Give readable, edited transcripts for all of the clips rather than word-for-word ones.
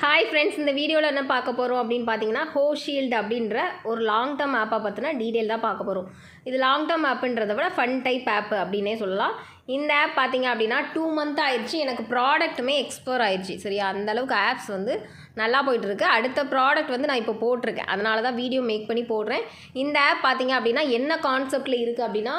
Hi friends, இந்த வீடியோவில் என்ன பார்க்க போகிறோம் அப்படின்னு பார்த்தீங்கன்னா, ஹோஷீல்டு அப்படின்ற ஒரு லாங் டேர்ம் ஆப்பை பற்றின டீட்டெயில் தான் பார்க்க போகிறோம். இது லாங் டேர்ம் ஆப்புன்றதை விட ஃபன் டைப் ஆப் அப்படின்னே சொல்லலாம். இந்த ஆப் பார்த்தீங்க அப்படின்னா 2 மந்த் ஆயிடுச்சு. எனக்கு ப்ராடக்ட்டுமே எக்ஸ்போர் ஆயிடுச்சு. சரியா, அந்தளவுக்கு ஆப்ஸ் வந்து நல்லா போயிட்டுருக்கு. அடுத்த ப்ராடக்ட் வந்து நான் இப்போ போட்டிருக்கேன், அதனால தான் வீடியோ மேக் பண்ணி போடுறேன். இந்த ஆப் பார்த்தீங்க அப்படின்னா என்ன கான்செப்டில் இருக்குது அப்படின்னா,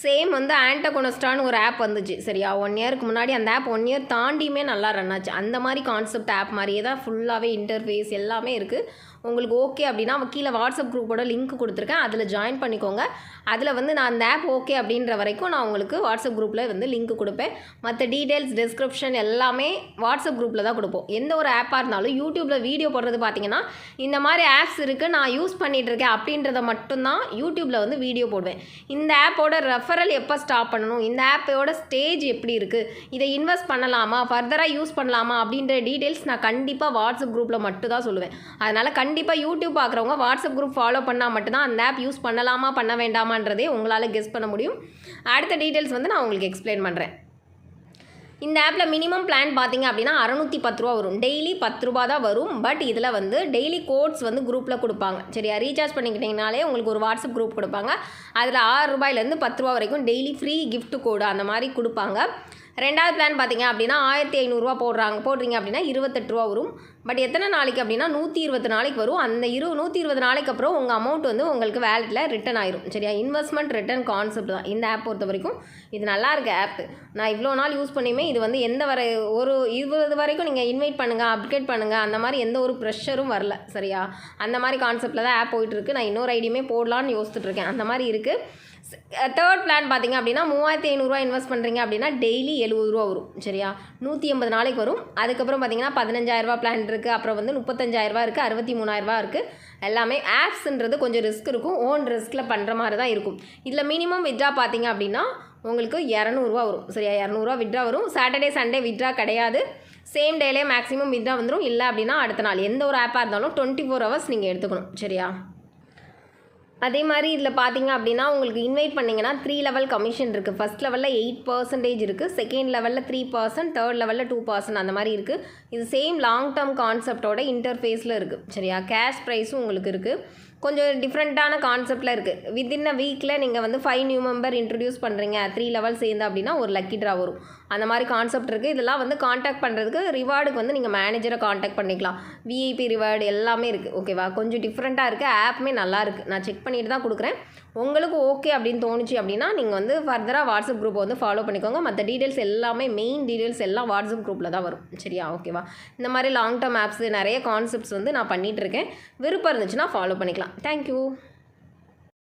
சேம் வந்து ஆன்டகோனஸ்டான்னு ஒரு ஆப் வந்துச்சு. சரியா, 1 இயருக்கு முன்னாடி அந்த ஆப் 1 இயர் தாண்டியுமே நல்லா ரன் ஆச்சு. அந்த மாதிரி கான்செப்ட் ஆப் மாதிரியே தான் ஃபுல்லாகவே இன்டர்ஃபேஸ் எல்லாமே இருக்குது. உங்களுக்கு ஓகே அப்படின்னா கீழே வாட்ஸ்அப் குரூப்போட லிங்க் கொடுத்துருக்கேன், அதில் ஜாயின் பண்ணிக்கோங்க. அதில் வந்து நான் அந்த ஆப் ஓகே அப்படின்ற வரைக்கும் நான் உங்களுக்கு வாட்ஸ்அப் குரூப்பில் வந்து லிங்க் கொடுப்பேன். மற்ற டீட்டெயில்ஸ் டிஸ்கிரிப்ஷன் எல்லாமே வாட்ஸ்அப் குரூப்பில் தான் கொடுப்போம். எந்த ஒரு ஆப்பாக இருந்தாலும் யூடியூப்பில் வீடியோ போடுறது பார்த்தீங்கன்னா, இந்த மாதிரி ஆப்ஸ் இருக்குது நான் யூஸ் பண்ணிகிட்ருக்கேன் அப்படின்றத மட்டும்தான் யூடியூப்பில் வந்து வீடியோ போடுவேன். இந்த ஆப்போட ரெஃபரல் எப்போ ஸ்டாப் பண்ணணும், இந்த ஆப்போட ஸ்டேஜ் எப்படி இருக்குது, இதை இன்வெஸ்ட் பண்ணலாமா, ஃபர்தராக யூஸ் பண்ணலாமா அப்படின்ற டீட்டெயில்ஸ் நான் கண்டிப்பாக வாட்ஸ்அப் குரூப்பில் மட்டும் தான் சொல்லுவேன். அதனால் கண்டிப்பாக யூடியூப் பார்க்குறவங்க வாட்ஸ்அப் குரூப் ஃபாலோ பண்ணால் மட்டும்தான் அந்த ஆப் யூஸ் பண்ணலாமா பண்ண வேண்டாமான்றதே உங்களால் கெஸ் பண்ண முடியும். அடுத்த டீட்டெயில்ஸ் வந்து நான் உங்களுக்கு எக்ஸ்பிளைன் பண்ணுறேன். இந்த ஆப்பில் மினிமம் பிளான் பார்த்தீங்க அப்படின்னா 610 ரூபா வரும். டெய்லி 10 ரூபா தான் வரும். பட் இதில் வந்து டெய்லி கோட்ஸ் வந்து குரூப்பில் கொடுப்பாங்க. சரியா, ரீசார்ஜ் பண்ணிக்கிட்டிங்கனாலே உங்களுக்கு ஒரு வாட்ஸ்அப் குரூப் கொடுப்பாங்க. அதில் 6 ரூபாயிலேருந்து 10 ரூபா வரைக்கும் டெய்லி ஃப்ரீ கிஃப்ட் கோடு அந்த மாதிரி கொடுப்பாங்க. ரெண்டாவது பிளான் பார்த்தீங்க அப்படின்னா 1500 ரூபா போடுறீங்க அப்படின்னா 28 ரூபா வரும். பட் எத்தனை நாளைக்கு அப்படின்னா 120 நாளைக்கு வரும். அந்த 120 நாளைக்கு அப்புறம் உங்கள் அமௌண்ட் வந்து உங்களுக்கு வேலெட்டில் ரிட்டன் ஆயிரும். சரியா, இன்வெஸ்ட்மெண்ட் ரிட்டன் கான்செப்ட் தான் இந்த ஆப் பொறுத்த வரைக்கும். இது நல்லா இருக்க ஆப். நான் இவ்வளோ நாள் யூஸ் பண்ணியுமே இது வந்து ஒரு 20 வரைக்கும் நீங்கள் இன்வைட் பண்ணுங்கள், அப்டேட் பண்ணுங்கள், அந்த மாதிரி எந்த ஒரு ப்ரெஷரும் வரல. சரியா, அந்த மாதிரி கான்செப்டில் தான் ஆப் போயிட்டுருக்கு. நான் இன்னொரு ஐடியுமே போடலான்னு யோசிச்சுட்ருக்கேன். அந்த மாதிரி இருக்குது. தேர்ட் பிளான் பார்த்தீங்க அப்படின்னா 3500 ரூபா இன்வெஸ்ட் பண்ணுறீங்க அப்படின்னா டெய்லி 70 ரூபா வரும். சரியா, 180 நாளைக்கு வரும். அதுக்கப்புறம் பார்த்தீங்கன்னா 15000 ரூபா பிளான் இருக்குது. அப்புறம் வந்து 35000 ரூபா இருக்குது, 63000 ரூபா இருக்குது. எல்லாமே ஆப்ஸ்ன்றது கொஞ்சம் ரிஸ்க் இருக்கும், ஓன் ரிஸ்கில் பண்ணுற மாதிரி தான் இருக்கும். இதில் மினிமம் வித்ட்ரா பார்த்தீங்க அப்படின்னா உங்களுக்கு 200 ரூபா வரும். சரியா, 200 ரூபா வித்ட்ரா வரும். சாட்டர்டே சண்டே வித்ட்ரா கிடையாது. சேம் டேலே மேக்ஸிமம் வித்ட்ரா வந்துடும். இல்லை அப்படின்னா அடுத்த நாள் எந்த ஒரு ஆப்பாக இருந்தாலும் 24 ஹவர்ஸ் நீங்கள் எடுத்துக்கணும். சரியா, அதே மாதிரி இதில் பார்த்தீங்க அப்படின்னா உங்களுக்கு இன்வைட் பண்ணிங்கன்னா 3 லெவல் கமிஷன் இருக்குது. ஃபஸ்ட் லெவலில் 8% இருக்குது, செகண்ட் லெவலில் 3%, தேர்ட் லெவலில் 2% அந்த மாதிரி இருக்குது. இது சேம் லாங் டேர்ம் கான்செப்டோட இன்டர்ஃபேஸில் இருக்குது. சரியா, கேஷ் ப்ரைஸும் உங்களுக்கு இருக்குது. கொஞ்சம் டிஃப்ரெண்ட்டான கான்செப்டில் இருக்குது. வித்தின் அ வீக்கில் நீங்கள் வந்து 5 நியூ மெம்பர் இன்ட்ரடியூஸ் பண்ணுறீங்க, 3 லெவல் சேர்ந்து அப்படின்னா ஒரு லக்கி ட்ரா வரும். அந்த மாதிரி கான்செப்ட் இருக்குது. இதெல்லாம் வந்து காண்டாக்ட் பண்ணுறதுக்கு ரிவார்டுக்கு வந்து நீங்கள் மேனேஜரை காண்டாக்ட் பண்ணிக்கலாம். விஐபி ரிவார்டு எல்லாமே இருக்குது. ஓகேவா, கொஞ்சம் டிஃப்ரெண்ட்டாக இருக்குது. ஆப்புமே நல்லா இருக்குது. நான் செக் பண்ணிட்டு தான் கொடுக்குறேன். உங்களுக்கு ஓகே அப்படின்னு தோணுச்சு அப்படின்னா நீங்கள் வந்து ஃபர்தராக வாட்ஸ்அப் குரூப்பை வந்து ஃபாலோ பண்ணிக்கோங்க. மற்ற டீட்டெயில்ஸ் எல்லாமே மெயின் டீட்டெயில்ஸ் எல்லாம் வாட்ஸ்அப் குரூப்பில் தான் வரும். சரியா, ஓகேவா. இந்த மாதிரி லாங் டேர்ம் ஆப்ஸ் நிறைய கான்செப்ட்ஸ் வந்து நான் பண்ணிகிட்ருக்கேன். விருப்பம் இருந்துச்சுன்னா ஃபாலோ பண்ணிக்கலாம். தேங்க்யூ.